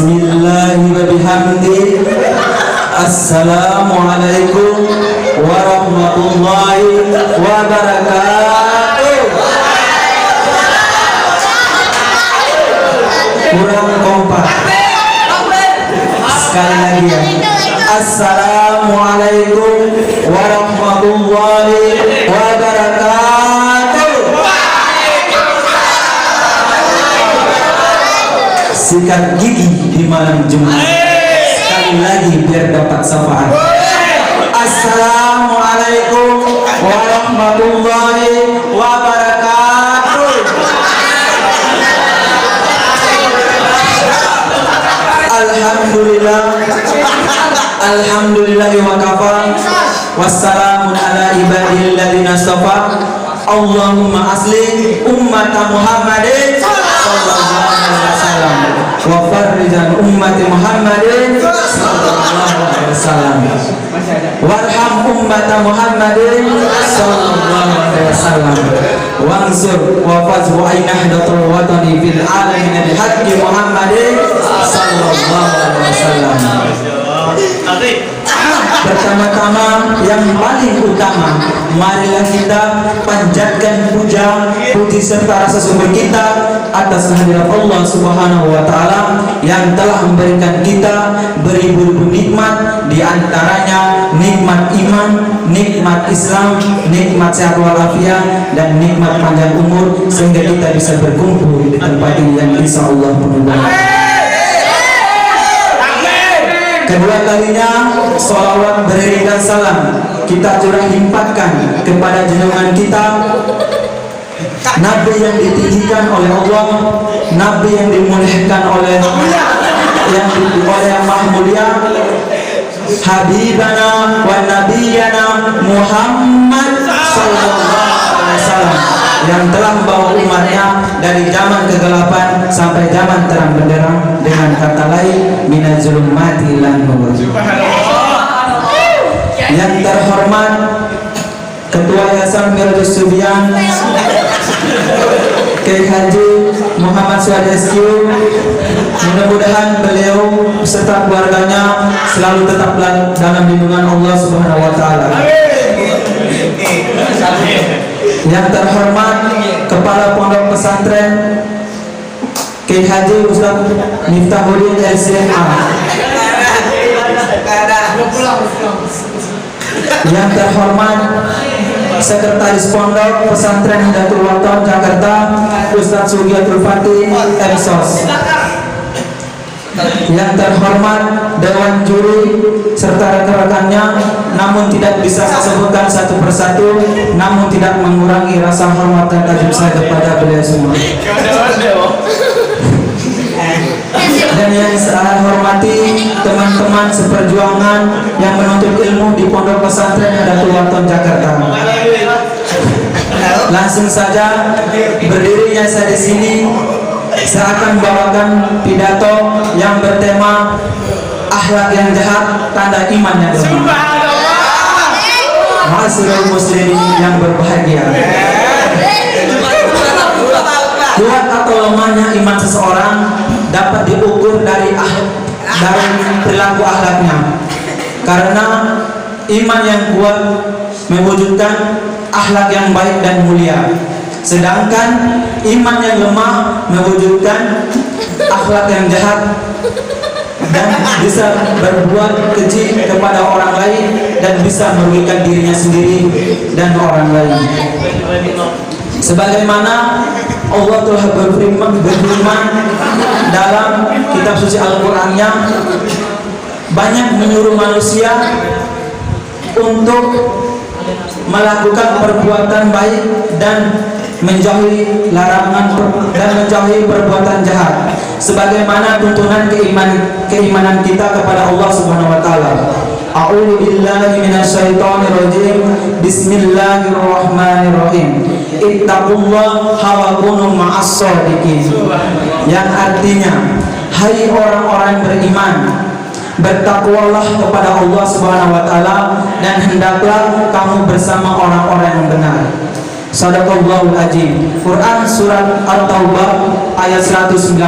Bismillahi wa bihamdi. Assalamualaikum warahmatullahi wabarakatuh. Kurang kompak. Sekali lagi ya. Assalamualaikum warahmatullahi wabarakatuh. Sikat gigi di malam Jumat. Sekali lagi biar dapat syafaat. Assalamualaikum warahmatullahi wabarakatuh. Alhamdulillah. Alhamdulillahi wa kafa. Wassalamun ala ibadil ladzina istafa. Allahumma asli ummat Muhammadin sallallahu alaihi wasallam wa farrijan ummati Muhammadin sallallahu alaihi wasallam warham ummat Muhammadin sallallahu alaihi wasallam wansur wa fazhu ainahdatul watani fil alamin bihaqqi Muhammadin sallallahu alaihi wasallam. Pertama-tama yang paling utama, marilah kita panjatkan puja, puji serta rasa syukur kita atas kehadirat Allah Subhanahu wa taala yang telah memberikan kita beribu-ribu nikmat, di antaranya nikmat iman, nikmat Islam, nikmat sehat walafiat, dan nikmat panjang umur sehingga kita bisa berkumpul di tempat ini yang insyaallah penuh berkah. Kedua kalinya sholawat beriring dan salam kita curah limpahkan kepada junjungan kita, Nabi yang ditinggikan oleh Allah, Nabi yang dimuliakan oleh yang Maha Mulia, Habibana wa Nabiyana Muhammad sallallahu alaihi wasallam, yang telah membawa umatnya dari zaman kegelapan sampai zaman terang benderang, dengan kata lain minaz zulumati ilan nur. Yang terhormat Ketua Yayasan Mirdus Subian Kiai Haji Muhammad Swadesku, mudah-mudahan beliau beserta keluarganya selalu tetap dalam lindungan Allah Subhanahu wa taala. Yang terhormat Kepala Pondok Pesantren Kiai Haji Ustaz Miftahuddin LCMA. Yang terhormat Sekretaris Pondok Pesantren Hidayatul Wathon Jakarta Ustaz Sugiyatul Fatih MSOS. Yang terhormat Dewan Juri serta rekan-rekannya, namun tidak bisa saya sebutkan satu persatu, namun tidak mengurangi rasa hormat dan kagum saya kepada beliau semua. Dan yang saya hormati teman-teman seperjuangan yang menuntut ilmu di Pondok Pesantren Hidayatul Wathon Jakarta. Langsung saja berdirinya saya di sini, saya akan bawakan pidato yang bertema akhlak yang jahat, tanda iman yang lemah. Ma'asyiral muslimin yang berbahagia, kuat atau lemahnya iman seseorang dapat diukur dari perilaku akhlaknya. Karena iman yang kuat mewujudkan akhlak yang baik dan mulia, sedangkan iman yang lemah mewujudkan akhlak yang jahat dan bisa berbuat keji kepada orang lain dan bisa merugikan dirinya sendiri dan orang lain. Sebagaimana Allah telah berfirman dalam kitab suci Al-Qur'annya, banyak menyuruh manusia untuk melakukan perbuatan baik dan menjauhi larangan dan menjauhi perbuatan jahat, sebagaimana tuntunan keimanan kita kepada Allah Subhanahu wa taala. A'udzu billahi minasyaitonir rajim. Bismillahirrahmanirrahim. Ittaqullaha wa kunu ma'as shadiqin. Yang artinya, hai orang-orang beriman, bertakwalah kepada Allah Subhanahu wa taala dan hendaklah kamu bersama orang-orang yang benar. Shadaqallahul azim. Quran surat At-Taubah ayat 119.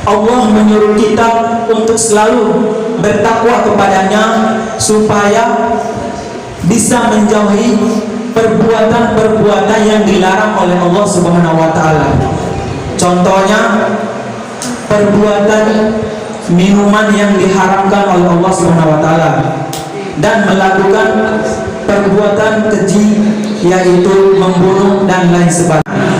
Allah menyuruh kita untuk selalu bertakwa kepadanya supaya bisa menjauhi perbuatan-perbuatan yang dilarang oleh Allah Subhanahu wa taala. Contohnya perbuatan minuman yang diharamkan oleh Allah Subhanahu wa taala dan melakukan perbuatan keji yaitu membunuh dan lain sebagainya.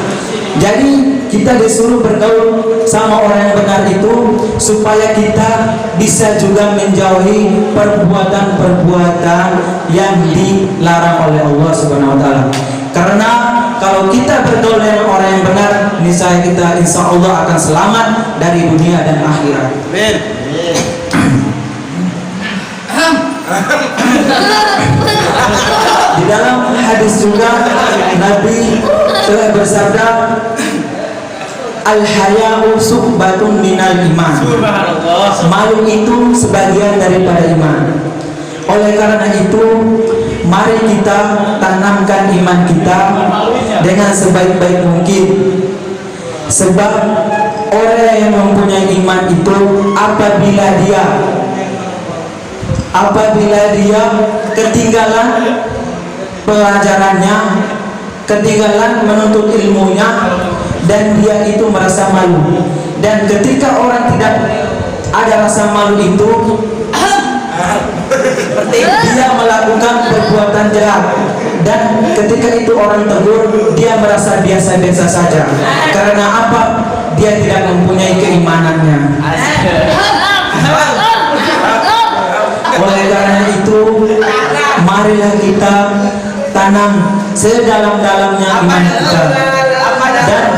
Jadi kita disuruh bergaul sama orang yang benar itu supaya kita bisa juga menjauhi perbuatan-perbuatan yang dilarang oleh Allah Subhanahu wa taala. Karena kalau kita bergaul dengan orang yang benar, niscaya kita insya Allah akan selamat dari dunia dan akhirat. Amin. Di dalam hadis juga Nabi telah bersabda, al-haya'u suhbatun minal iman. Malu itu sebagian daripada iman. Oleh karena itu, mari kita tanamkan iman kita dengan sebaik-baik mungkin. Sebab orang yang mempunyai iman itu apabila dia ketinggalan pelajarannya, ketinggalan menuntut ilmunya, dan dia itu merasa malu. Dan ketika orang tidak ada rasa malu itu, dia melakukan perbuatan jahat, dan ketika itu orang tegur, dia merasa biasa-biasa saja. Karena apa? Dia tidak mempunyai keimanannya. Oleh karena itu, marilah kita tanam sedalam-dalamnya iman kita dan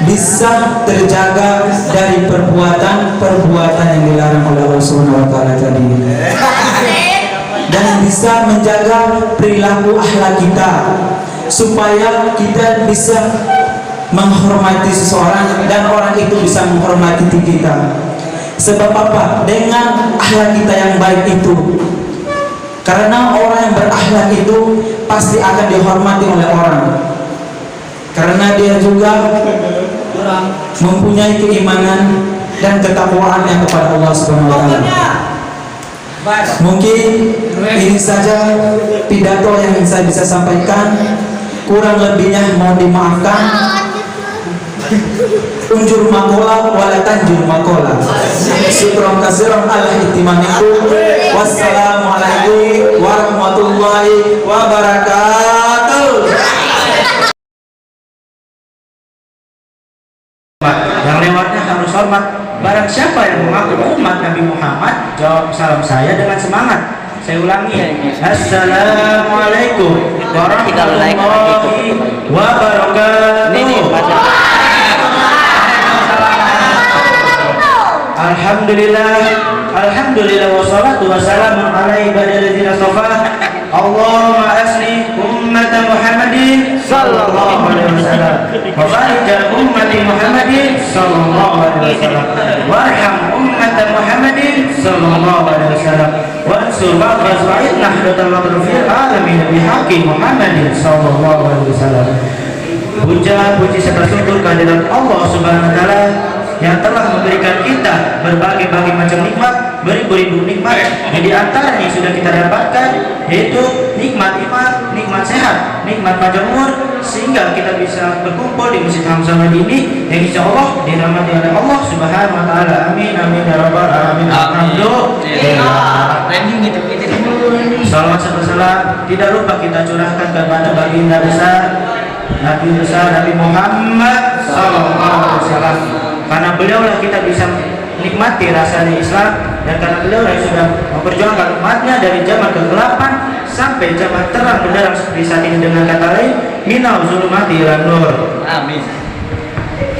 bisa terjaga dari perbuatan-perbuatan yang dilarang oleh Allah Subhanahu wa taala tadi, dan bisa menjaga perilaku akhlak kita supaya kita bisa menghormati seseorang dan orang itu bisa menghormati kita. Sebab apa? Dengan akhlak kita yang baik itu. Karena orang yang berakhlak itu pasti akan dihormati oleh orang. Karena dia juga mempunyai keimanan dan ketakwaan yang kepada Allah Subhanahu wa taala. Mungkin ini saja pidato yang saya bisa sampaikan. Kurang lebihnya mohon dimaafkan. Unjur makola wala tanjur makola. Syukran katsiran ala ihtimamikum. Wassalamualaikum warahmatullahi wabarakatuh. Yang lewatnya harus hormat. Barang siapa yang mengaku umat Nabi Muhammad, jawab salam saya dengan semangat. Saya ulangi, assalamualaikum warahmatullahi wabarakatuh. Alhamdulillah wassalatu wassalamu ala ibadilladzina shafa. Allahumma asli ummata Muhammadin sallallahu alaihi wasallam wa barik ala ummati Muhammadin sallallahu alaihi wasallam warham ummata Muhammadin sallallahu alaihi wasallam wa ansur ba'd fa'id nahdatal fil alamin bihaqqi Muhammadin sallallahu alaihi wasallam. Puji serta syukur kehadirat Allah Subhanahu wa taala yang telah memberikan kita berbagai macam nikmat, beribu-ribu nikmat, yang diantaranya sudah kita dapatkan, yaitu nikmat iman, nikmat sehat, nikmat panjang umur, sehingga kita bisa berkumpul di Masjid Hamzah ini yang insya Allah dirahmati oleh Allah Subhanahu wa taala. Amin amin ya rabbal alamin. Alhamdulillah. Salawat serta salam tidak lupa kita curahkan kepada baginda besar Nabi Muhammad sallallahu alaihi wasallam. Karena beliaulah kita bisa nikmati rasanya Islam, dan karena beliau yang sudah memperjuangkan umatnya dari zaman kegelapan sampai zaman terang benderang seperti saat ini, dengan kata lain minal zulumati ila nur. Amin.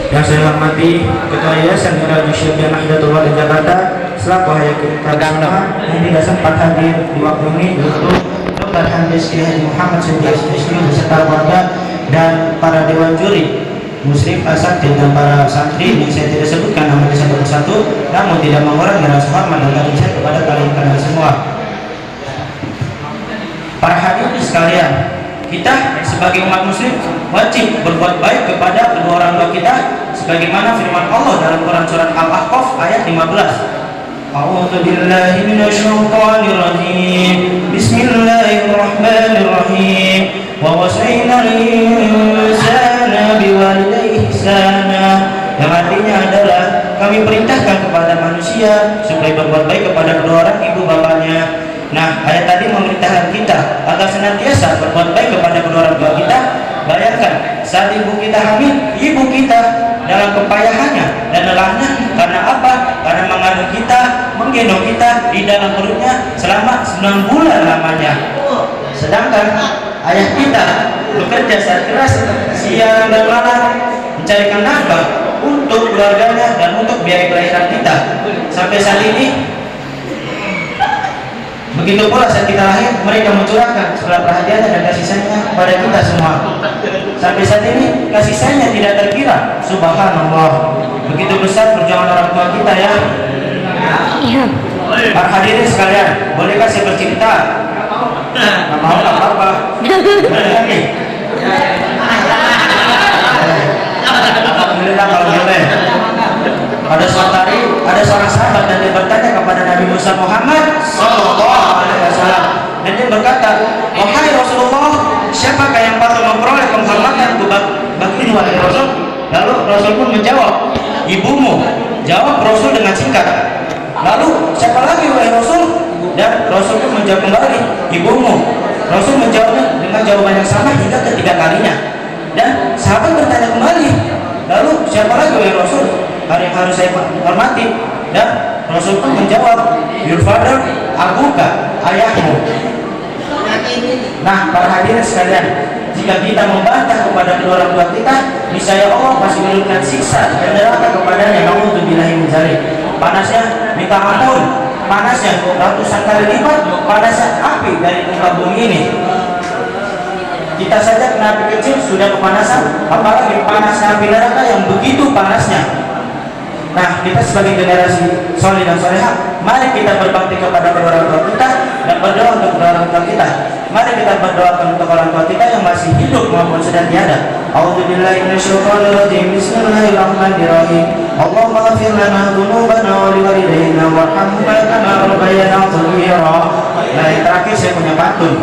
Yang saya hormati Ketua Yayasan Nurul Syekh Nahdlatul Ulama Jakarta selaku hayakin semua yang tidak sempat hadir di waktu ini, yaitu Dr. Handis Kiai Muhammad Syekh beserta keluarga dan para dewan juri Muslim Asatid dan para santri yang saya tidak sebutkan namanya satu persatu, namun tidak mengurangi rasa hormat dan tanggung jawab kepada kalian semua. Para hadirin sekalian, kita sebagai umat muslim wajib berbuat baik kepada kedua orang tua kita sebagaimana firman Allah dalam Quran surat Al-Ahqaf ayat 15. A'udzu billahi minasyaitonir rajim. Bismillahirrahmanirrahim. Wa wasaina al-insana biwalidayhi ihsana. Yang artinya adalah kami perintahkan kepada manusia supaya berbuat baik kepada kedua orang ibu bapaknya. Nah, ayat tadi memerintahkan kita agar senantiasa berbuat baik kepada kedua orang tua kita. Bayangkan saat ibu kita hamil, ibu kita dalam kepayahannya dan lelahnya karena apa? Karena mengandung kita, menggendong kita di dalam perutnya selama 9 bulan lamanya. Sedangkan ayah kita bekerja sangat keras siang dan malam mencarikan nafkah untuk keluarganya dan untuk biaya kelahiran kita. Sampai saat ini begitu pula saat kita lahir, mereka mencurahkan segala perhatiannya dan kasih sayangnya kepada kita semua. Sampai saat ini kasih sayangnya tidak terkira. Subhanallah. Begitu besar perjuangan orang tua kita ya. Para hadirin sekalian, bolehkah saya bercerita? Nggak mau, nggak apa-apa. Alhamdulillah kalau boleh. Pada suatu hari ada seorang sahabat dan dia bertanya kepada Nabi Musa Muhammad Sallallahu Alaihi Wasallam dan dia berkata, wahai Rasulullah, siapakah yang patut memperoleh penghormatan bagi wahai Rasul? Lalu Rasul pun menjawab, ibumu. Jawab Rasul dengan singkat. Lalu siapa lagi wahai Rasul? Dan Rasul pun menjawab kembali, ibumu. Rasul menjawabnya dengan jawaban yang sama hingga ketiga kalinya. Dan sahabat bertanya kembali, lalu siapa lagi wahai Rasul? Yang harus saya hormati. Dan Rasul pun menjawab, your father, abuka, ayahmu. Nah, para hadirin sekalian, jika kita membantah kepada kedua orang tua kita, niscaya Allah pasti menurunkan siksa dan neraka kepadanya. Nauzubillahi min dzalik. Panasnya minta ampun, panasnya ratusan kali lipat panasnya api dari muka bumi ini. Kita saja kena api kecil sudah kepanasan, apalagi panasnya api neraka yang begitu panasnya. Nah, kita sebagai generasi soleh dan soleha, mari kita berbakti kepada kedua orang tua kita dan berdoa untuk kedua orang tua kita. Mari kita berdoa untuk orang tua kita yang masih hidup maupun sudah tiada. A'udzubillahi minasyaitonir rajim. Bismillahirrahmanirrahim. Allahumma ighfir lana dzunubana wa liwalidayna warhamhuma kama rabbayana shaghira. Nah, yang terakhir saya punya pantun.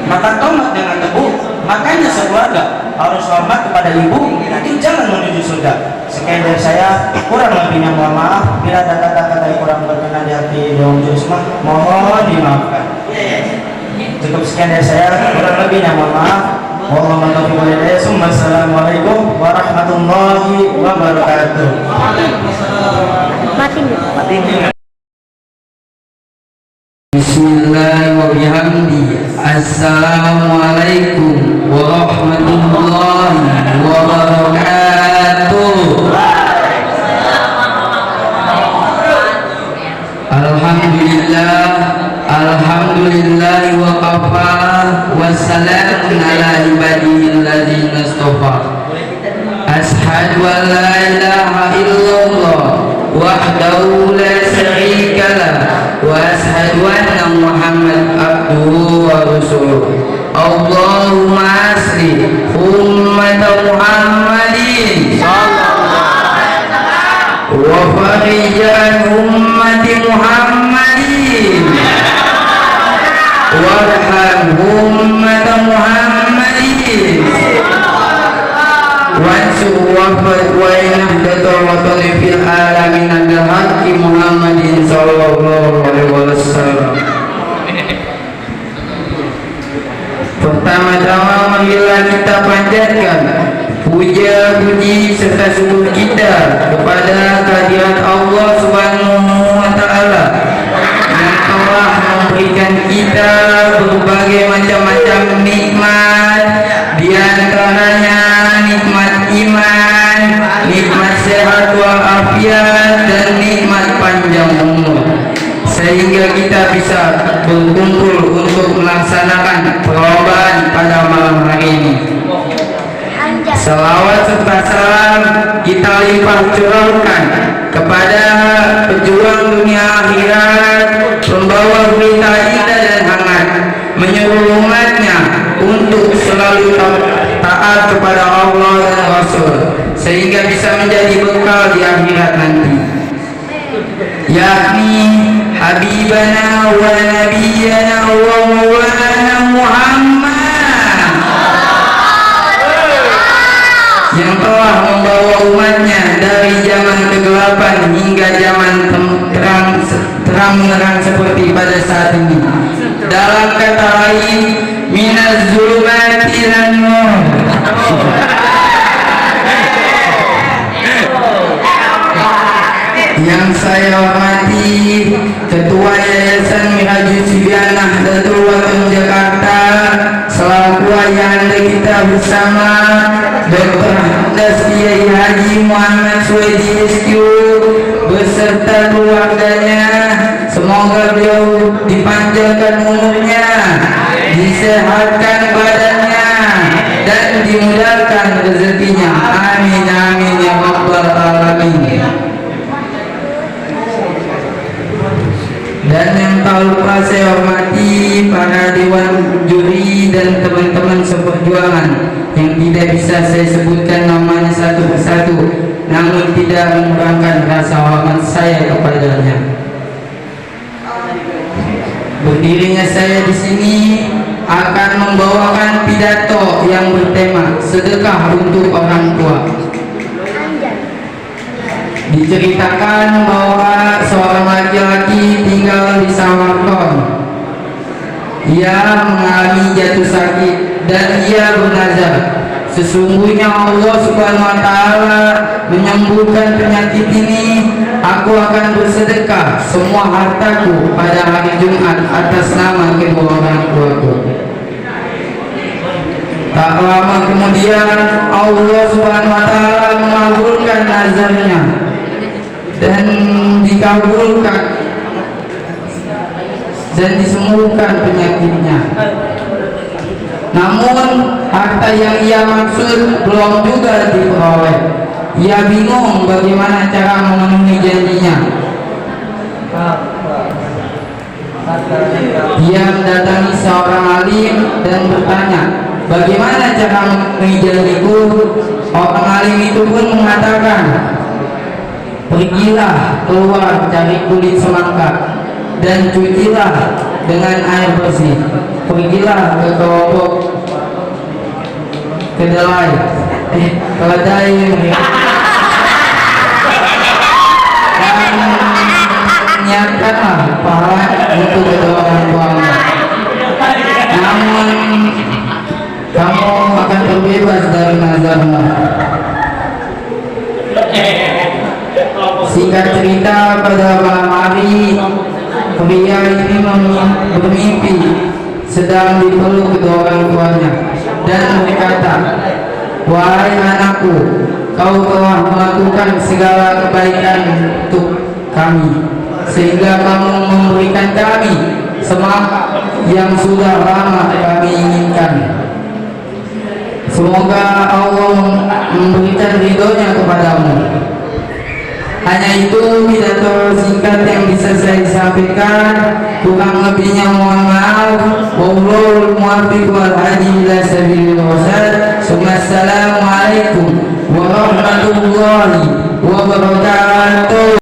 Makan tomat dengan tebu, makanya sekeluarga harus hormat kepada ibu, itu jalan menuju surga. Sekian dari saya, kurang lebihnya mohon maaf. Bila ada kata-kata yang kurang berkenan di hati Dewan Jurusma, mohon dimaafkan. Cukup sekian dari saya, kurang lebihnya mohon maaf. Wassalamualaikum warahmatullahi wabarakatuh. Mati. Bismillahirrahmanirrahim. Assalamualaikum warahmatullahi wabarakatuh. Alhamdulillah wa kafa wassalamun ala ibadihi alladzina istafa. Ashhadu an la ilaha illallah wahdahu la syarika lah wa ashhadu anna Muhammad abduhu wa rasuluh. Allahumma asli ummat Muhammadin wa farijan ummati Muhammadin warham ummat Muhammadin wansur wafat wa inahdatul watani fil alamin adal haqqi Muhammadin sallallahu alaihi wasallam. Pertama-tama marilah kita panjatkan puja puji serta syukur kita kepada kehadirat Allah Subhanahu wa taala yang telah memberikan kita berbagai macam-macam nikmat, di antaranya nikmat iman, nikmat sehat walafiat dan nikmat panjang umur, sehingga kita bisa berkumpul untuk melaksanakan perlombaan pada malam hari ini. Salawat serta salam kita limpah curahkan kepada pejuang dunia akhirat, pembawa berita indah dan hangat, menyuruh umatnya untuk selalu taat kepada Allah dan Rasul, sehingga bisa menjadi bekal di akhirat nanti, yakni Habibana wa Nabiyana wa Maulana Muhammad, yang telah membawa umatnya dari zaman kegelapan hingga zaman terang menerang seperti pada saat ini. Dalam kata lain, minaz zulumati ilan nur. Yang saya hormati Ketua Yayasan Mirajul Subiana Nahdlatul Wathon Jakarta, selaku ayahanda kita bersama Dr. Hamdas Kiai Haji Muhammad Suwaidi SQ beserta keluarganya. Semoga beliau dipanjangkan umurnya, disehatkan badannya, dan dimudahkan rezekinya. Amin amin ya rabbal alamin. Dan yang tak lupa saya hormati para dewan juri dan teman-teman seperjuangan yang tidak bisa saya sebutkan namanya satu persatu, namun tidak mengurangkan rasa hormat saya kepadanya. Berdirinya saya di sini akan membawakan pidato yang bertema sedekah untuk orang tua. Diceritakan bahwa seorang laki-laki tinggal di Samarkand. Ia mengalami jatuh sakit dan ia bernazar, sesungguhnya Allah Subhanahu wa taala menyembuhkan penyakit ini, aku akan bersedekah semua hartaku pada hari Jumat atas nama kedua orang tuaku. Tak lama kemudian Allah Subhanahu wa taala mengabulkan nazarnya dan dikabulkan dan disembuhkan penyakitnya. Namun harta yang ia maksud belum juga diperoleh. Ia bingung bagaimana cara memenuhi janjinya. Ia mendatangi seorang alim dan bertanya, bagaimana cara memenuhi janjiku? Orang alim itu pun mengatakan, pergilah keluar cari kulit semangka dan cucilah dengan air bersih. Pergilah ke kelompok kedelai dan niatkanlah pahala untuk kedua orang tuamu. Namun kamu akan terbebas dari nazarmu. Singkat cerita, pada malam hari pria ini bermimpi sedang dipeluk kedua orang tuanya dan berkata, wahai anakku, kau telah melakukan segala kebaikan untuk kami, sehingga kamu memberikan kami semangat yang sudah lama kami inginkan. Semoga Allah memberikan ridhonya kepadamu. Hanya itu pidato singkat yang bisa saya sampaikan, kurang lebihnya mohon maaf. Wallahul muwaffiq wal hadi ila sabilil rasyad. Assalamualaikum warahmatullahi wabarakatuh.